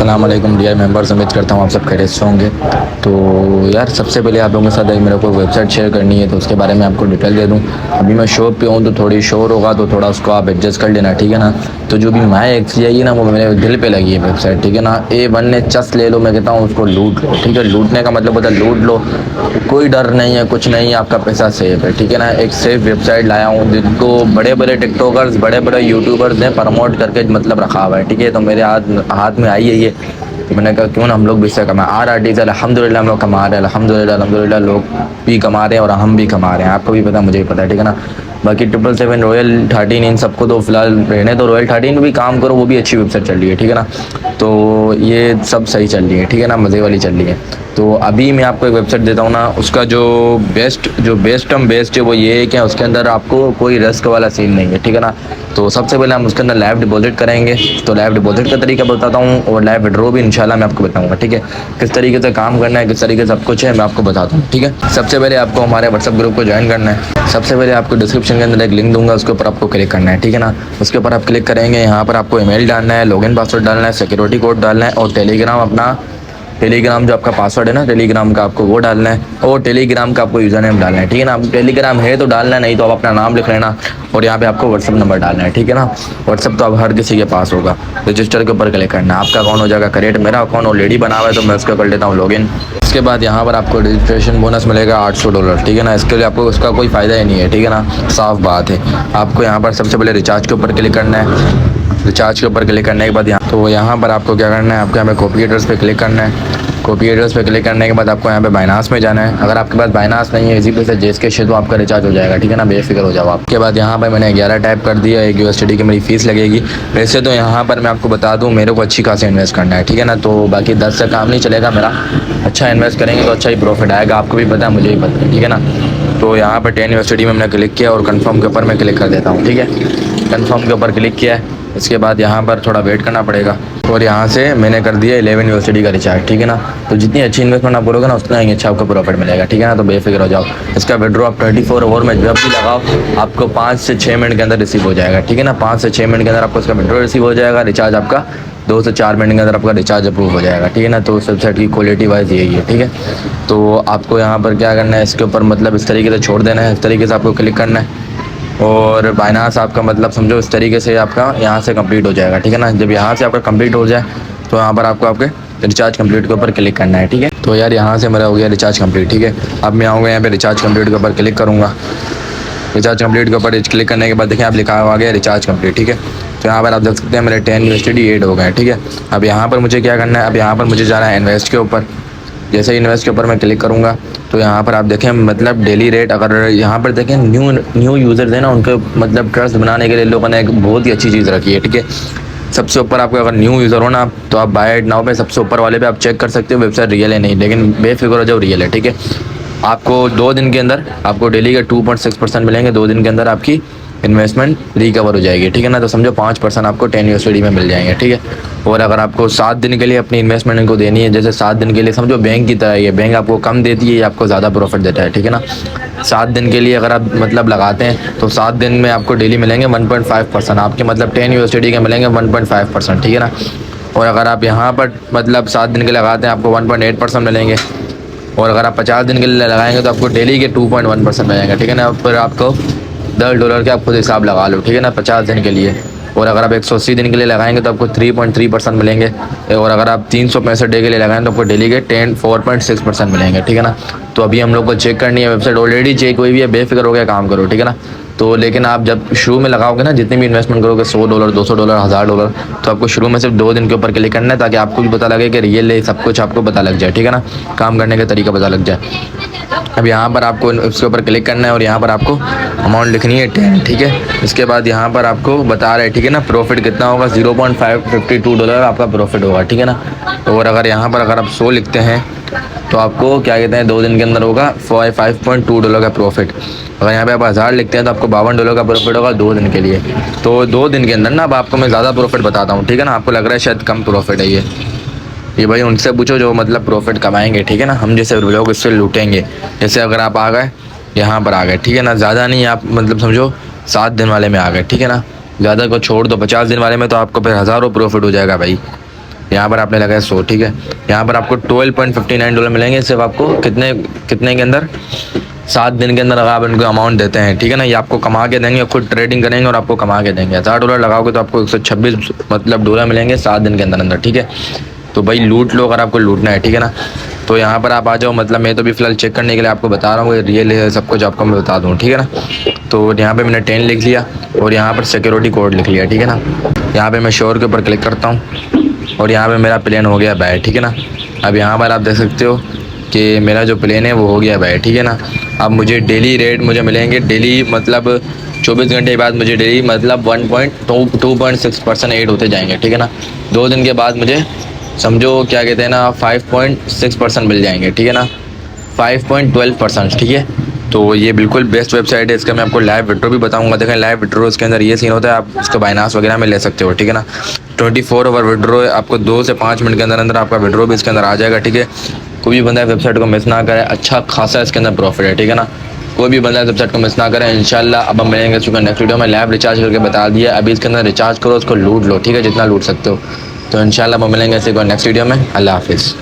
अस्सलाम वालेकुम dear members, उम्मीद करता हूँ आप सब खैरियत से होंगे। तो यार सबसे पहले आप लोगों के साथ एक मेरे को वेबसाइट शेयर करनी है, तो उसके बारे में आपको डिटेल दे दूँ। अभी मैं शॉप पे हूँ तो थोड़ी शोर होगा, तो थोड़ा उसको आप एडजस्ट कर लेना, ठीक है ना। तो जो भी माई एक्स आई है ना, वो मेरे दिल पे लगी है वेबसाइट, ठीक है ना। A1 ने चस ले लो, मैं कहता हूँ उसको लूट लो, ठीक है। लूटने का मतलब होता है लूट लो, कोई डर नहीं है, कुछ नहीं है, आपका पैसा सेफ है, ठीक है ना। एक सेफ वेबसाइट लाया हूँ जिनको बड़े बड़े टिकटॉकर्स, बड़े बड़े यूट्यूबर्स ने प्रमोट करके मतलब रखा हुआ है, ठीक है। तो मेरे हाथ में आई है ये, तो मैंने कहा क्यों ना हम लोग भी इससे कमाएं। आर्टिस्ट अल्हम्दुलिल्लाह हम लोग कमा रहे हैं, अल्हम्दुलिल्लाह अल्हम्दुलिल्लाह, लोग भी कमा रहे हैं और हम भी कमा रहे हैं। आपको भी पता, मुझे भी पता है, ठीक है ना। बाकी 777 रॉयल 13 इन सबको तो फिलहाल रहने तो, रॉयल 13 में भी काम करो, वो भी अच्छी वेबसाइट चल रही है, ठीक है ना। तो ये सब सही चल रही है, ठीक है ना, मज़े वाली चल रही है। तो अभी मैं आपको एक वेबसाइट देता हूँ ना, उसका जो बेस्ट है वो ये है कि उसके अंदर आपको कोई रिस्क वाला सीन नहीं है, ठीक है ना। तो सबसे पहले हम उसके अंदर लाइव डिपॉजिट करेंगे, तो लाइव डिपॉजिट का तरीका बताता हूँ, और लाइव विड्रॉ भी इंशाल्लाह मैं आपको बताऊँगा, ठीक है। किस तरीके से काम करना है, किस तरीके से सब कुछ है, मैं आपको बताता हूँ, ठीक है। सबसे पहले आपको हमारे व्हाट्सअप ग्रुप को ज्वाइन करना है। सबसे पहले आपको डिस्क्रिप्शन के अंदर एक लिंक दूंगा, उसके ऊपर आपको क्लिक करना है, ठीक है ना। उसके ऊपर आप क्लिक करेंगे, यहाँ पर आपको ईमेल डालना है, लॉगिन पासवर्ड डालना है, सिक्योरिटी कोड डालना है, और टेलीग्राम जो आपका पासवर्ड है ना टेलीग्राम का, आपको वो डालना है, और टेलीग्राम का आपको यूज़र नेम डालना है, ठीक है ना। अब टेलीग्राम है तो डालना, नहीं तो आप अपना नाम लिख लेना, और यहाँ पे आपको व्हाट्सअप नंबर डालना है, ठीक है ना। व्हाट्सअप तो अब हर किसी के पास होगा। रजिस्टर के ऊपर क्लिक करना है, आपका अकाउंट हो जाएगा क्रिएट। मेरा अकाउंट ऑलरेडी बना हुआ है, तो मैं उसके कर लेता हूँ लॉगिन। इसके बाद यहाँ पर आपको रजिस्ट्रेशन बोनस मिलेगा $800, ठीक है ना। इसके लिए आपको उसका कोई फ़ायदा ही नहीं है, ठीक है ना, साफ बात है। आपको यहाँ पर सबसे पहले रिचार्ज के ऊपर क्लिक करना है। रिचार्ज के ऊपर क्लिक करने के बाद यहाँ पर आपको क्या करना है, आपको यहाँ पे कॉपी एड्रेस पे क्लिक करना है। कॉपी एड्रेस पे क्लिक करने के बाद आपको यहाँ पे बाइनास में जाना है। अगर आपके पास बाइनास नहीं है, इसी पे से जेसके तो आपका रिचार्ज हो जाएगा, ठीक है ना, बेफिक्र हो जाओ। आपके बाद यहाँ पर मैंने 11 टाइप कर दिया, एक USD की मेरी फीस लगेगी। वैसे तो यहाँ पर मैं आपको बता दूँ, मेरे को अच्छी खासी इन्वेस्ट करना है, ठीक है ना। तो बाकी 10 से काम नहीं चलेगा मेरा, अच्छा इन्वेस्ट करेंगे तो अच्छा ही प्रॉफिट आएगा। आपको भी पता है, मुझे भी पता है, ठीक है ना। तो यहाँ पर 10 USD में मैंने क्लिक किया, और कन्फर्म के ऊपर मैं क्लिक कर देता हूँ, ठीक है। कन्फर्म के ऊपर क्लिक किया है। इसके बाद यहाँ पर थोड़ा वेट करना पड़ेगा, और यहाँ से मैंने कर दिया 11 USD का रिचार्ज, ठीक है ना। तो जितनी अच्छी इन्वेस्टमेंट आप करोगे ना, उतना ही अच्छा आपको प्रॉफिट मिलेगा, ठीक है ना। तो बेफिक्र हो जाओ। इसका विड्रॉ आप 24 आवर में जब भी लगाओ, आपको 5 से 6 मिनट के अंदर रिसीव हो जाएगा, ठीक है ना। 5 से 6 मिनट के अंदर आपको इसका विड्रॉ रिसीव हो जाएगा। रिचार्ज आपका 2 से 4 मिनट के अंदर आपका रिचार्ज अप्रूव हो जाएगा, ठीक है ना। तो उस वेबसाइट की क्वालिटी वाइज यही है, ठीक है। तो आपको यहाँ पर क्या करना है, इसके ऊपर मतलब इस तरीके से छोड़ देना है, इस तरीके से आपको क्लिक करना है, और बाइनास आपका मतलब समझो इस तरीके से आपका यहाँ से कंप्लीट हो जाएगा, ठीक है ना। जब यहाँ से आपका कंप्लीट हो जाए, तो यहाँ पर आपको आपके रिचार्ज कंप्लीट के ऊपर क्लिक करना है, ठीक है। तो यार यहाँ से मेरा हो गया रिचार्ज कंप्लीट, ठीक है। अब मैं आऊँगा यहाँ पे रिचार्ज कंप्लीट के ऊपर क्लिक करूँगा। रिचार्ज कंप्लीट के ऊपर क्लिक करने के बाद देखिए आप लिखा हुआ आ गया रिचार्ज कंप्लीट, ठीक है। तो यहाँ पर आप देख सकते हैं मेरे 10 USD ऐड हो गए, ठीक है। अब यहाँ पर मुझे क्या करना है, अब यहाँ पर मुझे जाना है इन्वेस्ट के ऊपर। जैसे ही इन्वेस्ट के ऊपर मैं क्लिक करूँगा, तो यहाँ पर आप देखें मतलब डेली रेट, अगर यहाँ पर देखें न्यू यूज़र्स हैं ना, उनके मतलब ट्रस्ट बनाने के लिए लोगों ने एक बहुत ही अच्छी चीज़ रखी है, ठीक है। सबसे ऊपर आपको अगर न्यू यूज़र हो ना, तो आप बाय नाउ पे सबसे ऊपर वाले पे आप चेक कर सकते हो वेबसाइट रियल है नहीं, लेकिन बेफिक्र हो जाओ रियल है, ठीक है। आपको 2 दिन के अंदर आपको डेली के 2.6% मिलेंगे। 2 दिन के अंदर आपकी इन्वेस्टमेंट रिकवर हो जाएगी, ठीक है ना। तो समझो 5% आपको 10 USD में मिल जाएंगे, ठीक है। और अगर आपको 7 दिन के लिए अपनी इन्वेस्टमेंट इनको देनी है, जैसे 7 दिन के लिए समझो बैंक की तरह, ये बैंक आपको कम देती है, आपको ज़्यादा प्रॉफिट देता है, ठीक है ना। 7 दिन के लिए अगर आप मतलब लगाते हैं, तो 7 दिन में आपको डेली मिलेंगे 1.5%, आपके मतलब 10 USD के मिलेंगे 1.5%, ठीक है ना। और अगर आप यहाँ पर मतलब 7 दिन के लगाते हैं, आपको 1.8% मिलेंगे। और अगर आप 50 दिन के लिए लगाएंगे, तो आपको डेली के 2.1% मिलेंगे, ठीक है ना। फिर आपको $10 के आप खुद हिसाब लगा लो, ठीक है ना, 50 दिन के लिए। और अगर आप 180 दिन के लिए लगाएंगे, तो आपको 3.3% मिलेंगे। और अगर आप 365 डे के लिए लगाएं, तो आपको डेली के 4.6% मिलेंगे, ठीक है ना। तो अभी हम लोग को चेक करनी है वेबसाइट, ऑलरेडी चेक हुई भी है, बेफिक्र हो गया काम करो, ठीक है ना। तो लेकिन आप जब शुरू में लगाओगे ना, जितनी भी इन्वेस्टमेंट करोगे, $100, $200, $1000, तो आपको शुरू में सिर्फ 2 दिन के ऊपर क्लिक करना है, ताकि आपको भी पता लगे कि रियल है, सब कुछ आपको पता लग जाए, ठीक है ना, काम करने का तरीका पता लग जाए। अब यहाँ पर आपको इसके ऊपर क्लिक करना है, और यहाँ पर आपको अमाउंट लिखनी है 10, ठीक है। इसके बाद यहाँ पर आपको बता रहा है, ठीक है ना, प्रॉफिट कितना होगा, $0.552 आपका प्रॉफिट होगा, ठीक है ना। और अगर यहाँ पर अगर आप 100 लिखते हैं, तो आपको क्या कहते हैं 2 दिन के अंदर होगा $5.2 का प्रॉफिट। अगर यहाँ पे आप 1000 लिखते हैं, तो आपको $52 का प्रॉफिट होगा 2 दिन के लिए। तो 2 दिन के अंदर ना, अब आपको मैं ज़्यादा प्रॉफिट बताता हूँ, ठीक है ना। आपको लग रहा है शायद कम प्रॉफिट है ये भाई उनसे पूछो जो मतलब प्रॉफिट कमाएंगे, ठीक है ना। हम जैसे लोग इससे लूटेंगे। जैसे अगर आप आ गए यहाँ पर आ गए, ठीक है ना, ज़्यादा नहीं, आप मतलब समझो 7 दिन वाले में आ गए, ठीक है ना। ज़्यादा को छोड़ दो, 50 दिन वाले में तो आपको फिर हज़ारों प्रॉफिट हो जाएगा भाई। यहाँ पर आपने लगाया 100, ठीक है। यहाँ पर आपको $12.59 मिलेंगे सिर्फ आपको कितने कितने के अंदर, 7 दिन के अंदर अगर आप इनको अमाउंट देते हैं, ठीक है ना। ये आपको कमा के देंगे, खुद ट्रेडिंग करेंगे और आपको कमा के देंगे। $1000 लगाओगे तो आपको 126 मतलब डॉलर मिलेंगे 7 दिन के अंदर अंदर, ठीक है। तो भाई लूट लो अगर आपको लूटना है, ठीक है ना। तो यहाँ पर आप आ जाओ, मतलब मैं तो भी फिलहाल चेक करने के लिए आपको बता रहा हूँ, रियल है सब कुछ आपको मैं बता दूँ, ठीक है ना। तो यहाँ पे मैंने 10 लिख लिया और यहाँ पर सिक्योरिटी कोड लिख लिया, ठीक है ना। यहाँ पे मैं श्योर के ऊपर क्लिक करता हूँ और यहाँ पे मेरा प्लेन हो गया बाय, ठीक है ना। अब यहाँ पर आप देख सकते हो कि मेरा जो प्लेन है वो हो गया बाय, ठीक है ना। अब मुझे डेली रेट मुझे मिलेंगे, डेली मतलब 24 घंटे के बाद मुझे डेली मतलब 2.6% ऐड होते जाएंगे, ठीक है ना। 2 दिन के बाद मुझे समझो क्या कहते हैं ना 5.6% मिल जाएंगे, ठीक है ना, 5.12%, ठीक है। तो ये बिल्कुल बेस्ट वेबसाइट है। इसका मैं आपको लाइव विड्रो भी बताऊंगा। देखें लाइव विड्रो इसके अंदर ये सीन होता है, आप इसको बाइनांस वगैरह में ले सकते हो, ठीक है ना। 24 आवर विड्रो है, आपको 2 से 5 मिनट के अंदर अंदर आपका विड्रो भी इसके अंदर आ जाएगा, ठीक है। कोई भी बंदा वेबसाइट को मिस ना करे, अच्छा खासा इसके अंदर प्रॉफिट है, ठीक है ना। कोई भी बंदा वेबसाइट को मिस ना करे इंशाल्लाह। अब हम मिलेंगे चूँकि नेक्स्ट वीडियो में लाइव रिचार्ज करके बता दिया, अभी इसके अंदर रिचार्ज करो, उसको लूट लो, ठीक है, जितना लूट सकते हो। तो इंशाल्लाह हम मिलेंगे इसी को नेक्स्ट वीडियो में। अल्लाह हाफिज़।